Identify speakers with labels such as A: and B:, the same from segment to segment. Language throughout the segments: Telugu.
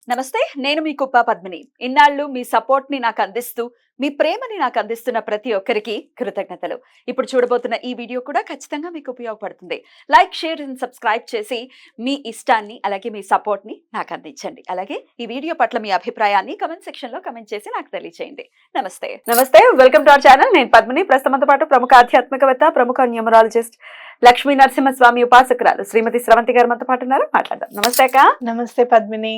A: నమస్తే, నేను మీ కుప్ప పద్మిని. ఇన్నాళ్ళు మీ సపోర్ట్ ని నాకు అందిస్తూ, మీ ప్రేమని నాకు అందిస్తున్న ప్రతి ఒక్కరికి కృతజ్ఞతలు. ఇప్పుడు చూడబోతున్న ఈ వీడియో కూడా ఖచ్చితంగా మీకు ఉపయోగపడుతుంది. లైక్, షేర్ అండ్ సబ్స్క్రైబ్ చేసి మీ ఇష్టాన్ని అలాగే మీ సపోర్ట్ ని నాకు అందించండి. అలాగే ఈ వీడియో పట్ల మీ అభిప్రాయాన్ని కమెంట్ సెక్షన్ లో కమెంట్ చేసి నాకు తెలియజేయండి. నమస్తే, వెల్కమ్ టు అవర్ ఛానల్. నేను పద్మిని. ప్రస్తుతంతో పాటు ప్రముఖ ఆధ్యాత్మికవేత్త, ప్రముఖ న్యూమరాలజిస్ట్, లక్ష్మీ నరసింహస్వామి ఉపాసకురాలు శ్రీమతి స్రవంతి గారు మనతో పాటు ఉన్నారు. మాట్లాడదాం. నమస్తే అక్క.
B: నమస్తే పద్మిని.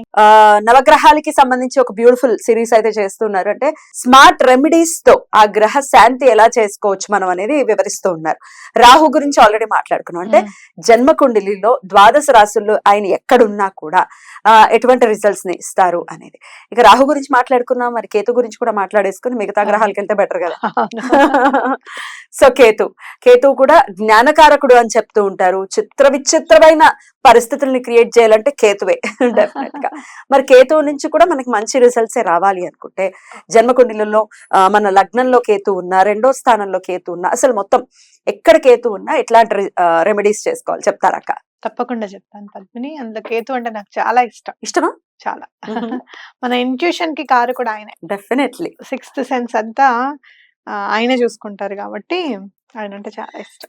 A: నవగ్రహాలకి సంబంధించి ఒక బ్యూటిఫుల్ సిరీస్ అయితే చేస్తున్నారు. అంటే స్మార్ట్ రెమెడీస్ తో ఆ గ్రహ శాంతి ఎలా చేసుకోవచ్చు మనం అనేది వివరిస్తూ ఉన్నారు. రాహు గురించి ఆల్రెడీ మాట్లాడుకున్నాం. అంటే జన్మకుండలిలో ద్వాదశ రాశుల్లో ఆయన ఎక్కడున్నా కూడా ఎటువంటి రిజల్ట్స్ ని ఇస్తారు అనేది. ఇక రాహు గురించి మాట్లాడుకున్నాం, మరి కేతు గురించి కూడా మాట్లాడేసుకుని మిగతా గ్రహాలకి వెళ్తే బెటర్ కదా. సో కేతు కూడా జ్ఞానకారకుడు అని చెప్తూ ఉంటారు. విచిత్రమైన పరిస్థితుల్ని క్రియేట్ చేయాలంటే కేతువే డెఫినెట్ గా. మరి కేతువు నుంచి కూడా మనకి మంచి రిజల్ట్సే రావాలి అనుకుంటే జన్మకుండలిలో మన లగ్నంలో కేతు ఉన్నా, రెండో స్థానంలో కేతు ఉన్నా, అసలు మొత్తం ఎక్కడ కేతు ఉన్నా ఎట్లాంటి రెమెడీస్ చేసుకోవాలి చెప్తారక్క?
B: తప్పకుండా చెప్తాను పద్మిని. అందులో కేతు అంటే నాకు చాలా ఇష్టమా చాలా. మన ఇంట్యూషన్ కి కారకుడు ఆయన.
A: డెఫినెట్లీ
B: సిక్స్త్ సెన్స్ అంతా ఆయనే చూసుకుంటారు కాబట్టి ఆయన అంటే చాలా ఇష్టం.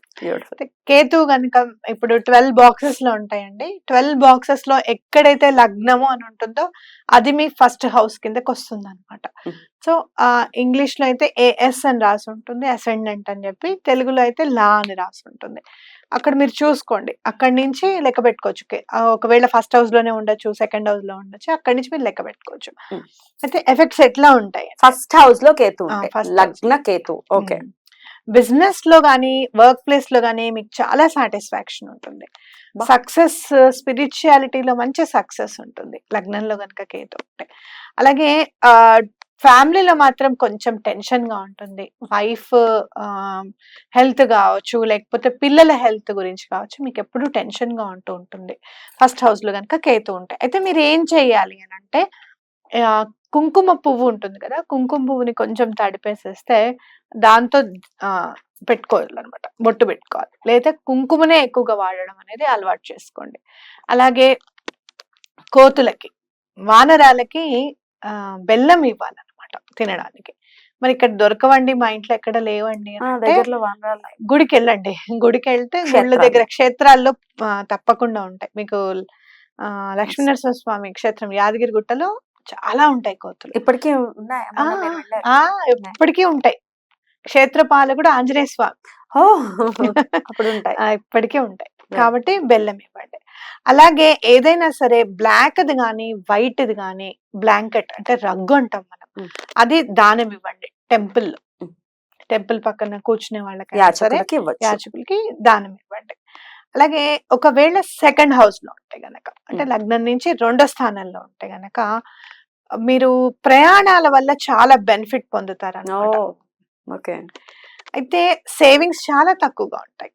B: కేతు గనుక ఇప్పుడు 12 బాక్సెస్ లో ఉంటాయండి. 12 బాక్సెస్ లో ఎక్కడైతే లగ్నము అని ఉంటుందో అది మీ ఫస్ట్ హౌస్ కిందకి వస్తుంది అనమాట. సో ఇంగ్లీష్ లో అయితే ఏఎస్ అని రాసి ఉంటుంది, అసెండెంట్ అని చెప్పి. తెలుగులో అయితే లా అని రాసి ఉంటుంది. అక్కడ మీరు చూసుకోండి, అక్కడి నుంచి లెక్క పెట్టుకోవచ్చు. ఒకవేళ ఫస్ట్ హౌస్ లోనే ఉండొచ్చు, సెకండ్ హౌస్ లో ఉండొచ్చు, అక్కడి నుంచి మీరు లెక్క పెట్టుకోవచ్చు. అయితే ఎఫెక్ట్స్ ఎట్లా ఉంటాయి?
A: ఫస్ట్ హౌస్ లో కేతు, లగ్న కేతు. ఓకే.
B: బిజినెస్ లో గానీ, వర్క్ ప్లేస్ లో గానీ మీకు చాలా సాటిస్ఫాక్షన్ ఉంటుంది. సక్సెస్, స్పిరిచువాలిటీలో మంచి సక్సెస్ ఉంటుంది లగ్నంలో గనక కేతు ఉంటే. అలాగే ఫ్యామిలీలో మాత్రం కొంచెం టెన్షన్ గా ఉంటుంది. వైఫ్ హెల్త్ కావచ్చు, లేకపోతే పిల్లల హెల్త్ గురించి కావచ్చు, మీకు ఎప్పుడు టెన్షన్ గా ఉంటుంది ఫస్ట్ హౌస్ లో గనక కేతు ఉంటాయి. అయితే మీరు ఏం చెయ్యాలి అని అంటే, కుంకుమ పువ్వు ఉంటుంది కదా, కుంకుమ పువ్వుని కొంచెం తడిపేసేస్తే దాంతో పెట్టుకోవాలన్నమాట, బొట్టు పెట్టుకోవాలి. లేదా కుంకుమనే ఎక్కువగా వాడడం అనేది అలవాటు చేసుకోండి. అలాగే కోతులకి, వానరాలకి బెల్లం ఇవ్వాలన్నమాట తినడానికి. మరి ఇక్కడ దొరకవండి, మా ఇంట్లో ఎక్కడ లేవండి అంటే గుడికి వెళ్ళండి. గుడికి వెళ్తే గుళ్ళ దగ్గర క్షేత్రాల్లో తప్పకుండా ఉంటాయి. మీకు లక్ష్మీ నరసింహస్వామి క్షేత్రం యాదగిరి గుట్టలో చాలా ఉంటాయి కోతులు.
A: ఇప్పటికీ
B: ఇప్పటికీ ఉంటాయి. క్షేత్ర పాలకుడు ఆంజనేయ స్వామి
A: అప్పుడు ఉంటాయి,
B: ఇప్పటికీ ఉంటాయి. కాబట్టి బెల్లం ఇవ్వండి. అలాగే ఏదైనా సరే బ్లాక్ది గానీ, వైట్ది గానీ, బ్లాంకెట్ అంటే రగ్గు అంటాం మనం, అది దానం ఇవ్వండి. టెంపుల్ పక్కన కూర్చునే వాళ్ళకి యాచకులకి దానం ఇవ్వండి. అలాగే ఒకవేళ సెకండ్ హౌస్ లో ఉంటే గనక, అంటే లగ్నం నుంచి రెండో స్థానంలో ఉంటే గనక, మీరు ప్రయాణాల వల్ల చాలా బెనిఫిట్ పొందుతారు అన్నమాట. అయితే సేవింగ్స్ చాలా తక్కువగా ఉంటాయి.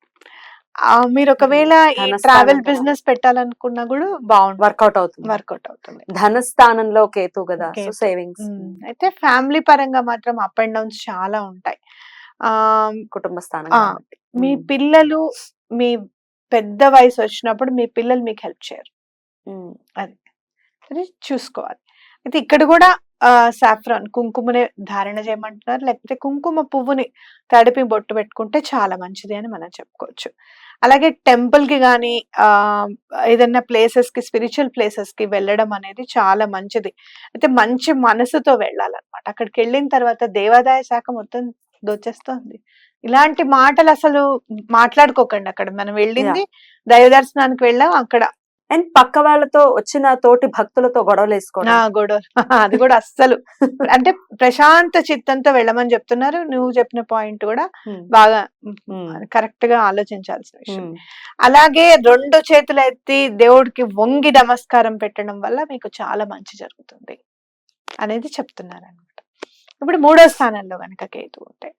B: మీరు ఒకవేళ ఈ ట్రావెల్ బిజినెస్ పెట్టాలనుకున్నా కూడా బాగుంటుంది, వర్కౌట్ అవుతుంది.
A: ధనస్థానంలో కేతు కదా, సేవింగ్స్.
B: అయితే ఫ్యామిలీ పరంగా మాత్రం అప్ అండ్ డౌన్స్ చాలా ఉంటాయి.
A: కుటుంబ స్థానం,
B: మీ పిల్లలు, మీ పెద్ద వయసు వచ్చినప్పుడు మీ పిల్లలు మీకు హెల్ప్ చేయరు, అది చూసుకోవాలి. అయితే ఇక్కడ కూడా సాఫ్రాన్ కుంకుమనే ధారణ చేయమంటున్నారు. లేకపోతే కుంకుమ పువ్వుని తడిపి బొట్టు పెట్టుకుంటే చాలా మంచిది అని మనం చెప్పుకోవచ్చు. అలాగే టెంపుల్ కి గానీ, ఏదైనా ప్లేసెస్ కి, స్పిరిచువల్ ప్లేసెస్ కి వెళ్ళడం అనేది చాలా మంచిది. అయితే మంచి మనసుతో వెళ్ళాలన్నమాట. అక్కడికి వెళ్ళిన తర్వాత దేవాదాయ శాఖ మొత్తం దోచేస్తుంది. ఇలాంటి మాటలు అసలు మాట్లాడుకోకండి. అక్కడ మనం వెళ్ళింది దైవ దర్శనానికి వెళ్ళాం, అక్కడ
A: అండ్ పక్క వాళ్ళతో వచ్చిన తోటి భక్తులతో గొడవలు వేసుకోవడం,
B: అది కూడా అస్సలు అంటే ప్రశాంత చిత్తంతో వెళ్ళమని చెప్తున్నారు. నువ్వు చెప్పిన పాయింట్ కూడా బాగా కరెక్ట్ గా ఆలోచించాల్సిన విషయం. అలాగే 2 చేతులు ఎత్తి దేవుడికి వంగి నమస్కారం పెట్టడం వల్ల మీకు చాలా మంచి జరుగుతుంది అనేది చెప్తున్నారు అనమాట. ఇప్పుడు 3వ స్థానంలో కనుక కేతు ఉంటే,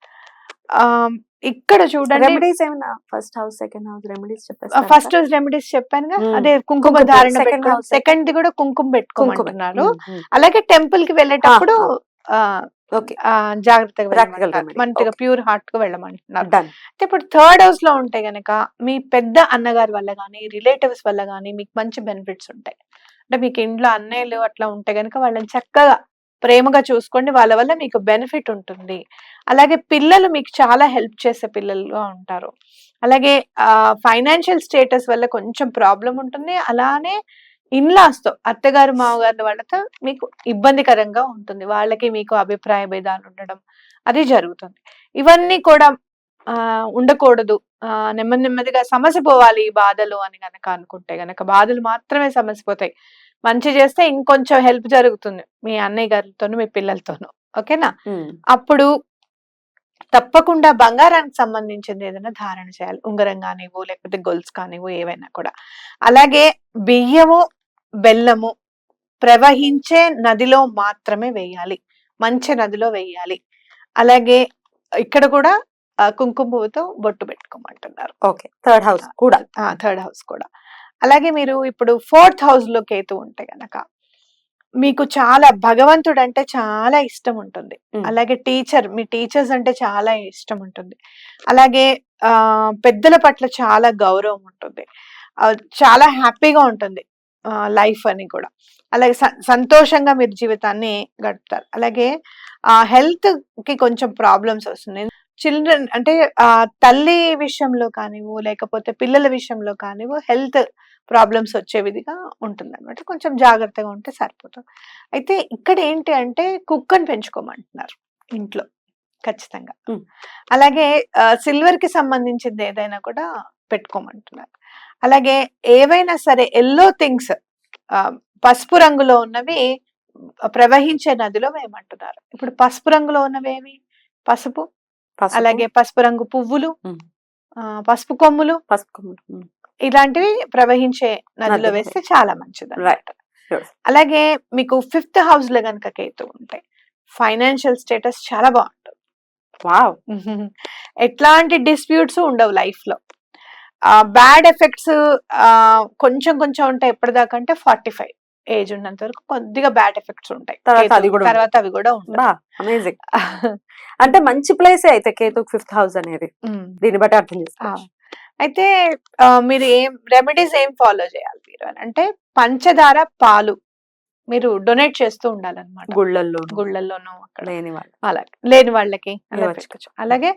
B: ఇక్కడ చూడండి,
A: first house, second house remedies
B: first house remedies చెప్పానుగా, అదే కుంకుమ ధారణ పెట్టుకోవడం, సెకండ్ ది కూడా కుంకుమ పెట్టుకోమంటున్నారు. అలాగే టెంపుల్ కి వెళ్ళేటప్పుడు జాగ్రత్తగా మంచిగా ప్యూర్ హార్ట్ గా వెళ్ళమంటున్నారు. అంటే ఇప్పుడు 3rd హౌస్ లో ఉంటే గనక మీ పెద్ద అన్నగారి వల్ల గానీ, రిలేటివ్స్ వల్ల గానీ మీకు మంచి బెనిఫిట్స్ ఉంటాయి. అంటే మీకు ఇంట్లో అన్నయ్యలు అట్లా ఉంటే గనుక వాళ్ళని చక్కగా ప్రేమగా చూసుకోండి, వాళ్ళ వల్ల మీకు బెనిఫిట్ ఉంటుంది. అలాగే పిల్లలు మీకు చాలా హెల్ప్ చేసే పిల్లలుగా ఉంటారు. అలాగే ఫైనాన్షియల్ స్టేటస్ వల్ల కొంచెం ప్రాబ్లం ఉంటుంది. అలానే ఇన్లాస్ తో అత్తగారు మామగారు వాళ్ళతో మీకు ఇబ్బందికరంగా ఉంటుంది. వాళ్ళకి మీకు అభిప్రాయ భేదాలు ఉండడం అది జరుగుతుంది. ఇవన్నీ కూడా ఉండకూడదు. నెమ్మది నెమ్మదిగా సమస్య పోవాలి ఈ బాధలు అని గనక అనుకుంటే గనక బాధలు మాత్రమే సమస్య పోతాయి. మంచి చేస్తే ఇంకొంచెం హెల్ప్ జరుగుతుంది మీ అన్నయ్య గారితోను మీ పిల్లలతోను. ఓకేనా? అప్పుడు తప్పకుండా బంగారానికి సంబంధించింది ఏదైనా ధారణ చేయాలి. ఉంగరం కానివ్వు, లేకపోతే గొలుసు కానివ్వు, ఏవైనా కూడా. అలాగే బియ్యము, బెల్లము ప్రవహించే నదిలో మాత్రమే వేయాలి, మంచి నదిలో వేయాలి. అలాగే ఇక్కడ కూడా కుంకుమ పువ్వుతో బొట్టు పెట్టుకోమంటున్నారు.
A: ఓకే, థర్డ్ హౌస్ కూడా.
B: థర్డ్ హౌస్ కూడా. అలాగే మీరు ఇప్పుడు 4th హౌస్ లో కేతు ఉంటే గనక మీకు చాలా భగవంతుడు అంటే చాలా ఇష్టం ఉంటుంది. అలాగే మీ టీచర్స్ అంటే చాలా ఇష్టం ఉంటుంది. అలాగే పెద్దల పట్ల చాలా గౌరవం ఉంటుంది. చాలా హ్యాపీగా ఉంటుంది లైఫ్ అని కూడా. అలాగే సంతోషంగా మీరు జీవితాన్ని గడుపుతారు. అలాగే హెల్త్ కి కొంచెం ప్రాబ్లమ్స్ వస్తున్నాయి. చిల్డ్రన్ అంటే తల్లి విషయంలో కానివ్వు, లేకపోతే పిల్లల విషయంలో కానివ్వు హెల్త్ ప్రాబ్లమ్స్ వచ్చే విధిగా ఉంటుంది అనమాట. కొంచెం జాగ్రత్తగా ఉంటే సరిపోతుంది. అయితే ఇక్కడ ఏంటి అంటే కుక్కని పెంచుకోమంటున్నారు ఇంట్లో ఖచ్చితంగా. అలాగే సిల్వర్ కి సంబంధించింది ఏదైనా కూడా పెట్టుకోమంటున్నారు. అలాగే ఏవైనా సరే ఎల్లో థింగ్స్ పసుపు రంగులో ఉన్నవి ప్రవహించే నదిలో వేయమంటున్నారు. ఇప్పుడు పసుపు రంగులో ఉన్నవి ఏవి? పసుపు, అలాగే పసుపు రంగు పువ్వులు, పసుపు కొమ్ములు, ఇలాంటివి ప్రవహించే నదిలో వేస్తే చాలా మంచిది అన్నమాట. అలాగే మీకు 5th హౌస్ లో కనుక కేతు ఉంటే ఫైనాన్షియల్ స్టేటస్ చాలా బాగుంటుంది. ఎట్లాంటి డిస్ప్యూట్స్ ఉండవు లైఫ్ లో. బ్యాడ్ ఎఫెక్ట్స్ కొంచెం కొంచెం ఉంటాయి. ఎప్పటిదాకా అంటే 45 ఏజ్ ఉన్నంత వరకు కొద్దిగా బ్యాడ్ ఎఫెక్ట్స్ ఉంటాయి. తర్వాత అవి కూడా ఉంటాయి.
A: అమేజింగ్. అంటే మంచి ప్లేస్ అయితే కేతు 5th హౌస్ అనేది, దీన్ని బట్టి అర్థం చేసుకోవచ్చు.
B: అయితే మీరు రెమెడీస్ ఏం ఫాలో చేయాలి మీరు అని అంటే పంచదార పాలు మీరు డొనేట్ చేస్తూ ఉండాలన్నమాట. గుళ్ళల్లోనూ అక్కడ లేని వాళ్ళకి అలా పెట్టుకోవచ్చు. అలాగే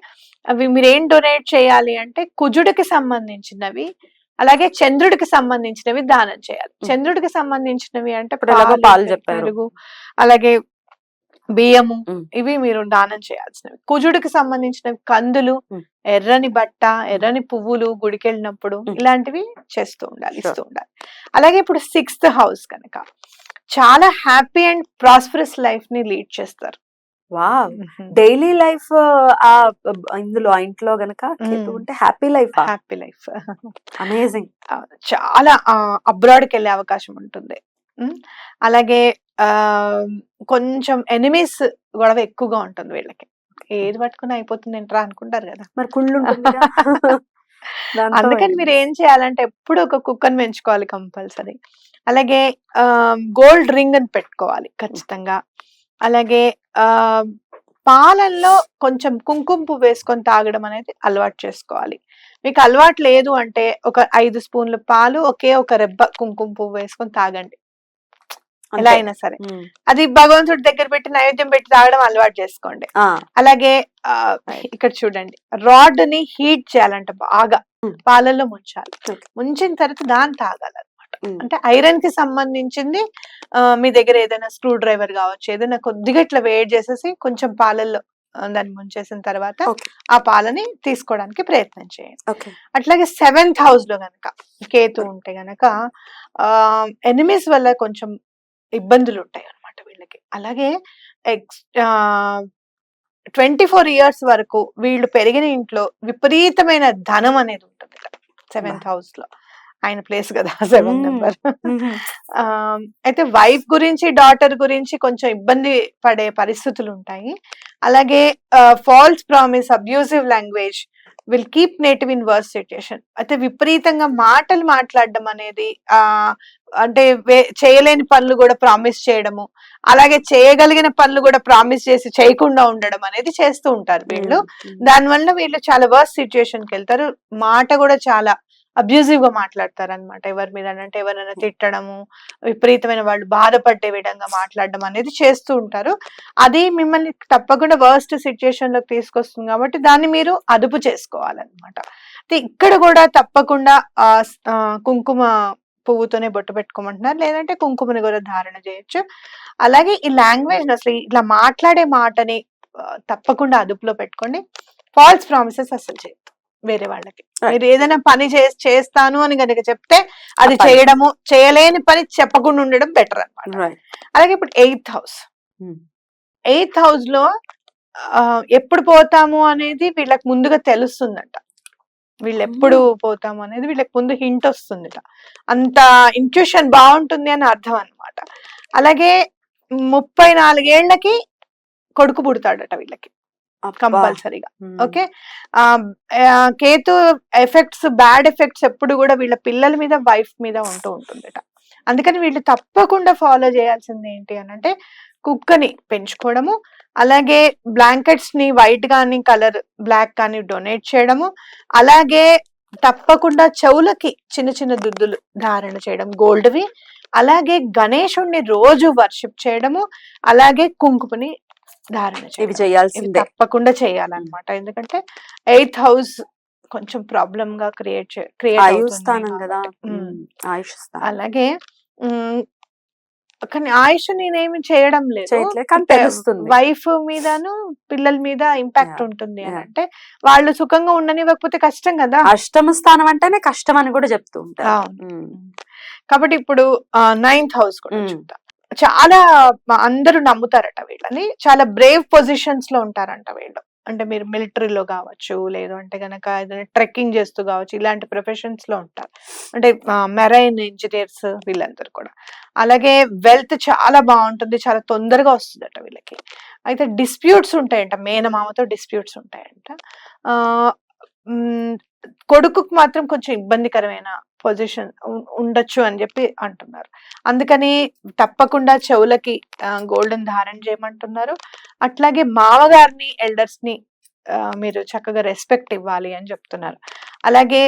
B: అవి మీరు ఏం డొనేట్ చేయాలి అంటే కుజుడికి సంబంధించినవి, అలాగే చంద్రుడికి సంబంధించినవి దానం చేయాలి. చంద్రుడికి సంబంధించినవి అంటే
A: పాలు, పెరుగు,
B: అలాగే బియ్యము, ఇవి మీరు దానం చేయాల్సినవి. కుజుడికి సంబంధించినవి కందులు, ఎర్రని బట్ట, ఎర్రని పువ్వులు గుడికి వెళ్ళినప్పుడు ఇలాంటివి చేస్తూ ఉండాలి, ఇస్తూ ఉండాలి. అలాగే ఇప్పుడు 6th హౌస్ కనుక చాలా హ్యాపీ అండ్ ప్రాస్పరస్ లైఫ్ ని లీడ్ చేస్తారు.
A: డైలీ లైఫ్ ఇందులో ఇంట్లో గనక ఉంటే హ్యాపీ లైఫ్. అమేజింగ్.
B: చాలా అబ్రాడ్ కి వెళ్ళే అవకాశం ఉంటుంది. అలాగే కొంచెం ఎనిమీస్ గొడవ ఎక్కువగా ఉంటుంది వీళ్ళకి. ఏది పట్టుకుని అయిపోతుంది ఏంట్రా అనుకుంటారు కదా,
A: మరి కుళ్ళు.
B: అందుకని మీరు ఏం చేయాలంటే ఎప్పుడు ఒక కుక్కని పెంచుకోవాలి కంపల్సరీ. అలాగే గోల్డ్ రింగ్ అని పెట్టుకోవాలి ఖచ్చితంగా. అలాగే పాలల్లో కొంచెం కుంకుమ పువ్వు వేసుకొని తాగడం అనేది అలవాటు చేసుకోవాలి. మీకు అలవాటు లేదు అంటే ఒక 5 స్పూన్ల పాలు ఒకే ఒక రెబ్బ కుంకుమ పువ్వు వేసుకొని తాగండి. ఎలా అయినా సరే అది భగవంతుడి దగ్గర పెట్టి నైవేద్యం పెట్టి తాగడం అలవాటు చేసుకోండి. అలాగే ఇక్కడ చూడండి, రాడ్ ని హీట్ చేయాలంట బాగా, పాలల్లో ముంచాలి. ముంచిన తర్వాత దాన్ని తాగాలి. అంటే ఐరన్ కి సంబంధించింది మీ దగ్గర ఏదైనా స్క్రూ డ్రైవర్ కావచ్చు, ఏదైనా కొద్దిగా ఇట్లా వేడి చేసేసి కొంచెం పాలల్లో దాన్ని ముంచేసిన తర్వాత ఆ పాలని తీసుకోవడానికి ప్రయత్నం చేయండి. అట్లాగే 7th హౌస్ లో గనక కేతు ఉంటే గనక ఎనిమీస్ వల్ల కొంచెం ఇబ్బందులు ఉంటాయి అన్నమాట వీళ్ళకి. అలాగే 24 years వరకు వీళ్ళు పెరిగిన ఇంట్లో విపరీతమైన ధనం అనేది ఉంటుంది 7th హౌస్ లో. ఆయన ప్లేస్ కదా 7 నెంబర్. అయితే వైఫ్ గురించి, డాటర్ గురించి కొంచెం ఇబ్బంది పడే పరిస్థితులు ఉంటాయి. అలాగే false promise, abusive language will keep native in worse situation. అయితే విపరీతంగా మాటలు మాట్లాడడం అనేది, అంటే చేయలేని పనులు కూడా ప్రామిస్ చేయడము, అలాగే చేయగలిగిన పనులు కూడా ప్రామిస్ చేసి చేయకుండా ఉండడం అనేది చేస్తూ ఉంటారు వీళ్ళు. దానివల్ల వీళ్ళు చాలా వర్స్ సిచ్యుయేషన్ కి వెళ్తారు. మాట కూడా చాలా అబ్యూజివ్ గా మాట్లాడతారనమాట ఎవరి మీద అంటే ఎవరైనా తిట్టడము, విపరీతమైన వాళ్ళు బాధపడే విధంగా మాట్లాడడం అనేది చేస్తూ ఉంటారు. అది మిమ్మల్ని తప్పకుండా వర్స్ట్ సిచ్యుయేషన్ లోకి తీసుకొస్తుంది కాబట్టి దాన్ని మీరు అదుపు చేసుకోవాలన్నమాట. అయితే ఇక్కడ కూడా తప్పకుండా కుంకుమ పువ్వుతోనే బొట్టు పెట్టుకోమంటున్నారు, లేదంటే కుంకుమని కూడా ధారణ చేయొచ్చు. అలాగే ఈ లాంగ్వేజ్ అసలు ఇట్లా మాట్లాడే మాటని తప్పకుండా అదుపులో పెట్టుకోండి. ఫాల్స్ ప్రామిసెస్ అసలు చేయొద్దు వేరే వాళ్ళకి. మీరు ఏదైనా పని చేస్తాను అని కనుక చెప్తే అది చేయడము, చేయలేని పని చెప్పకుండా ఉండడం బెటర్ అన్నమాట. అలాగే ఇప్పుడు 8th హౌస్, 8th హౌస్ లో ఎప్పుడు పోతాము అనేది వీళ్ళకి ముందుగా తెలుస్తుందంట. వీళ్ళు ఎప్పుడు పోతాము అనేది వీళ్ళకి ముందు హింట్ వస్తుంది. అంత ఇంట్యూషన్ బాగుంటుంది అని అర్థం అన్నమాట. అలాగే 34 ఏళ్లకి కొడుకు పుడతాడట వీళ్ళకి కంపల్సరీగా. Okay, Ketu effects, bad effects ఎప్పుడు కూడా వీళ్ళ పిల్లల మీద, వైఫ్ మీద ఉంటూ ఉంటుందట. అందుకని వీళ్ళు తప్పకుండా ఫాలో చేయాల్సింది ఏంటి అని అంటే కుక్కని పెంచుకోవడము, అలాగే బ్లాంకెట్స్ ని వైట్ కానీ కలర్ బ్లాక్ కానీ డొనేట్ చేయడము, అలాగే తప్పకుండా చెవులకి చిన్న చిన్న దుద్దులు ధారణ చేయడం గోల్డ్వి, అలాగే గణేశుణ్ణి రోజు వర్షిప్ చేయడము, అలాగే కుంకుమని ధారణ చేయడం తప్పకుండా చేయాలన్నమాట. ఎందుకంటే 8th హౌస్ కొంచెం ప్రాబ్లమ్ గా క్రియేట్ అలాగే కానీ ఆయుష్ నేనేమి చేయడం లేదు, వైఫ్ మీదను పిల్లల మీద ఇంపాక్ట్ ఉంటుంది అని అంటే వాళ్ళు సుఖంగా ఉండనివ్వకపోతే కష్టం కదా.
A: అష్టమ స్థానం అంటేనే కష్టం అని కూడా చెప్తూ ఉంటారు.
B: కాబట్టి ఇప్పుడు 9th హౌస్ కూడా చూద్దాం. చాలా అందరూ నమ్ముతారట వీళ్ళని, చాలా బ్రేవ్ పొజిషన్స్ లో ఉంటారంట వీళ్ళు. అంటే మీరు మిలిటరీలో కావచ్చు, లేదు అంటే గనక ఏదైనా ట్రెక్కింగ్ చేస్తూ కావచ్చు, ఇలాంటి ప్రొఫెషన్స్ లో ఉంటారు. అంటే మెరైన్ ఇంజనీర్స్ వీళ్ళందరూ కూడా. అలాగే వెల్త్ చాలా బాగుంటుంది, చాలా తొందరగా వస్తుందట వీళ్ళకి. అయితే డిస్ప్యూట్స్ ఉంటాయంట, మేనమామతో డిస్ప్యూట్స్ ఉంటాయంట. కొడుకుకు మాత్రం కొంచెం ఇబ్బందికరమైన పొజిషన్ ఉండొచ్చు అని చెప్పి అంటున్నారు. అందుకని తప్పకుండా చెవులకి గోల్డెన్ ధారణ చేయమంటున్నారు. అట్లాగే మామగారిని, ఎల్డర్స్ ని మీరు చక్కగా రెస్పెక్ట్ ఇవ్వాలి అని చెప్తున్నారు. అలాగే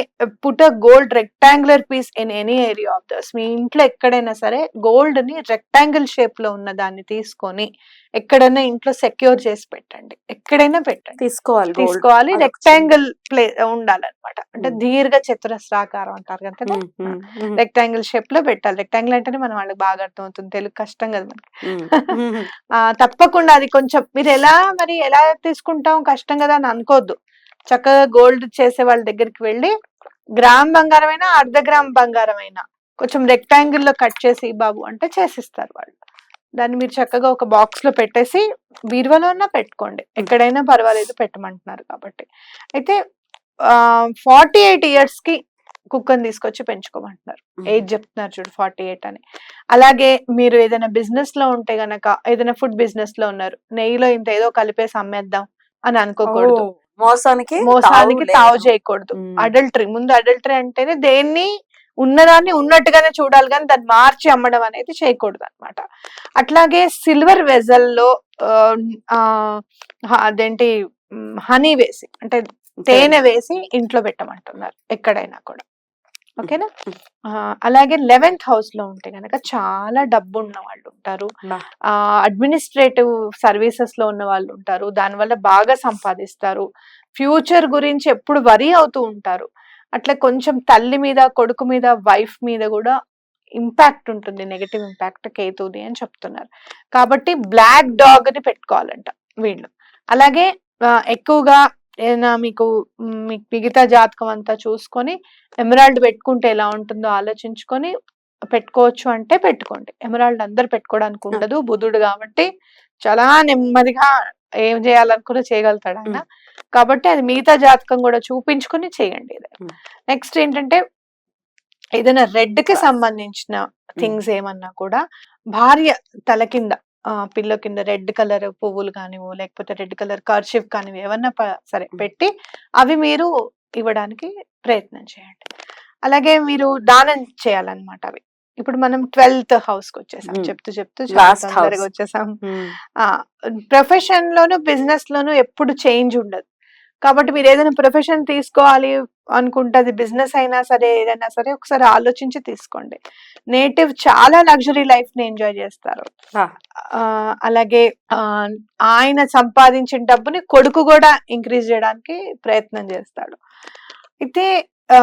B: put a gold rectangular piece in any area of this. మీ ఇంట్లో ఎక్కడైనా సరే గోల్డ్ ని రెక్టాంగిల్ షేప్ లో ఉన్న దాన్ని తీసుకొని ఎక్కడైనా ఇంట్లో సెక్యూర్ చేసి పెట్టండి, ఎక్కడైనా పెట్టండి, తీసుకోవాలి. రెక్టాంగిల్ ప్లే ఉండాలన్నమాట. అంటే దీర్ఘ చతురస్రాకారం అంటారు కదా, రెక్టాంగిల్ షేప్ లో పెట్టాలి. రెక్టాంగిల్ అంటేనే మనం వాళ్ళకి బాగా అర్థం అవుతుంది, తెలుగు కష్టం కదా మనకి. తప్పకుండా అది కొంచెం మీరు ఎలా తీసుకుంటాం కష్టం కదా అని అనుకోవద్దు. చక్కగా గోల్డ్ చేసే వాళ్ళ దగ్గరికి వెళ్ళి గ్రామ్ బంగారమైనా, అర్ధ గ్రామ్ బంగారమైనా కొంచెం రెక్టాంగిల్ లో కట్ చేసి బాబు అంటే చేసిస్తారు వాళ్ళు. దాన్ని మీరు చక్కగా ఒక బాక్స్ లో పెట్టేసి బీరువాలో పెట్టుకోండి, ఎక్కడైనా పర్వాలేదు పెట్టమంటున్నారు కాబట్టి. అయితే 48 years కి కుక్కని తీసుకొచ్చి పెంచుకోమంటున్నారు. ఏజ్ చెప్తున్నారు చూడు 48 అని. అలాగే మీరు ఏదైనా బిజినెస్ లో ఉంటే గనక, ఏదైనా ఫుడ్ బిజినెస్ లో ఉన్నారు, నెయ్యిలో ఇంత ఏదో కలిపేసి అమ్మేద్దాం అని అనుకోకూడదు, మోసానికి తావు చేయకూడదు. అడల్టరీ, ముందు అడల్టరీ అంటేనే దేన్ని ఉన్నదాన్ని ఉన్నట్టుగానే చూడాలి, కానీ దాన్ని మార్చి అమ్మడం అనేది చేయకూడదు అనమాట. అట్లాగే సిల్వర్ వెజల్లో అదేంటి హనీ వేసి, అంటే తేనె వేసి ఇంట్లో పెట్టమంటున్నారు ఎక్కడైనా కూడా. ఓకేనా. అలాగే 11th హౌస్ లో ఉంటే గనక చాలా డబ్బు ఉన్న వాళ్ళు ఉంటారు, అడ్మినిస్ట్రేటివ్ సర్వీసెస్ లో ఉన్న వాళ్ళు ఉంటారు, దానివల్ల బాగా సంపాదిస్తారు, ఫ్యూచర్ గురించి ఎప్పుడు వరీ అవుతూ ఉంటారు. అట్లా కొంచెం తల్లి మీద, కొడుకు మీద, వైఫ్ మీద కూడా ఇంపాక్ట్ ఉంటుంది, నెగటివ్ ఇంపాక్ట్ కేతుది అని చెప్తున్నారు. కాబట్టి బ్లాక్ డాగ్ ని పెట్టుకోవాలంట వీళ్ళు. అలాగే ఎక్కువగా ఏదైనా మీకు మిగతా జాతకం అంతా చూసుకొని ఎమరాల్డ్ పెట్టుకుంటే ఎలా ఉంటుందో ఆలోచించుకొని పెట్టుకోవచ్చు అంటే పెట్టుకోండి. ఎమరాల్డ్ అందరు పెట్టుకోవడానికి ఉండదు, బుధుడు కాబట్టి చాలా నెమ్మదిగా ఏం చేయాలనుకున్నా చేయగలుగుతాడు ఆయన. కాబట్టి అది మిగతా జాతకం కూడా చూపించుకొని చేయండి. నెక్స్ట్ ఏంటంటే ఏదైనా రెడ్ కి సంబంధించిన థింగ్స్ ఏమన్నా కూడా భార్య తల కింద, పిల్లో కింద రెడ్ కలర్ పువ్వులు కానివో, లేకపోతే రెడ్ కలర్ కర్చీఫ్ కానివి ఏమన్నా సరే పెట్టి అవి మీరు ఇవ్వడానికి ప్రయత్నం చేయండి. అలాగే మీరు దానం చేయాలన్నమాట అవి. ఇప్పుడు మనం 12th హౌస్ కి వచ్చేసాం, చెప్తూ తొందరగా వచ్చేసాం. ప్రొఫెషన్ లోను, బిజినెస్ లోను ఎప్పుడు చేంజ్ ఉండదు. కాబట్టి మీరు ఏదైనా ప్రొఫెషన్ తీసుకోవాలి అనుకుంటే అది బిజినెస్ అయినా సరే ఏదైనా సరే ఒకసారి ఆలోచించి తీసుకోండి. నేటివ్ చాలా లగ్జరీ లైఫ్ ని ఎంజాయ్ చేస్తారు.
A: ఆ.
B: అలాగే ఆయన సంపాదించిన డబ్బుని కొడుకు కూడా ఇంక్రీజ్ చేయడానికి ప్రయత్నం చేస్తాడు. అయితే ఆ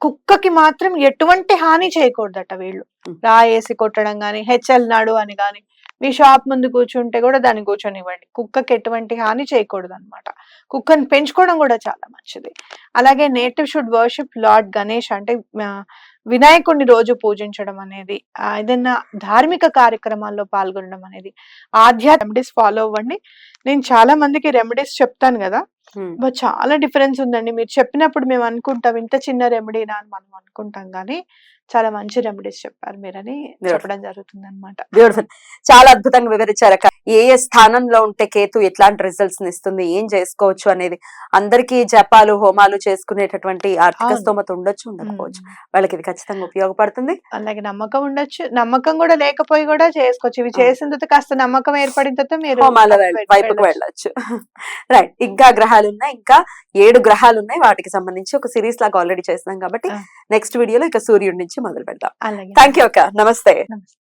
B: కుక్కకి మాత్రం ఎటువంటి హాని చేయకూడదట వీళ్ళు. రాయేసి కొట్టడం గాని, హెచ్ఎల్ నాడు అని గాని, మీ షాప్ ముందు కూర్చుంటే కూడా దాన్ని కూర్చొనివ్వండి. కుక్కకి ఎటువంటి హాని చేయకూడదు అనమాట. కుక్కని పెంచుకోవడం కూడా చాలా మంచిది. అలాగే native should worship lord Ganesh, అంటే వినాయకుడిని రోజు పూజించడం అనేది, ఏదైనా ధార్మిక కార్యక్రమాల్లో పాల్గొనడం అనేది, రెమెడీస్ ఫాలో అవ్వండి. నేను చాలా మందికి రెమెడీస్ చెప్తాను కదా, చాలా డిఫరెన్స్ ఉందండి. మీరు చెప్పినప్పుడు మేము అనుకుంటాం ఇంత చిన్న రెమెడీనా అని మనం అనుకుంటాం, కానీ చాలా మంచి రెమెడీస్ చెప్పారు మీరని చెప్పడం జరుగుతుంది అనమాట.
A: బ్యూటిఫుల్, చాలా అద్భుతంగా వివరించారక్క. ఏ ఏ స్థానంలో ఉంటే కేతు ఎట్లాంటి రిజల్ట్స్ ఇస్తుంది, ఏం చేసుకోవచ్చు అనేది. అందరికీ జపాలు హోమాలు చేసుకునేటటువంటి ఆర్థిక స్తోమత ఉండొచ్చు, ఉండకపోవచ్చు, వాళ్ళకి ఇది ఖచ్చితంగా ఉపయోగపడుతుంది.
B: అలాగే నమ్మకం ఉండొచ్చు, నమ్మకం కూడా లేకపోయి కూడా చేసుకోవచ్చు. ఇవి చేసిన తర్వాత కాస్త నమ్మకం ఏర్పడిన తర్వాత మీరు
A: హోమాల వైపుకు వెళ్ళొచ్చు. రైట్, ఇంకా గ్రహాలు ఉన్నాయి, ఇంకా 7 గ్రహాలు ఉన్నాయి. వాటికి సంబంధించి ఒక సిరీస్ లాగా ఆల్రెడీ చేస్తున్నాం కాబట్టి నెక్స్ట్ వీడియోలో ఇక సూర్యుడి నుంచి మొదలు పెడతాం. థ్యాంక్ యూ అక్క, నమస్తే.
B: నమస్తే.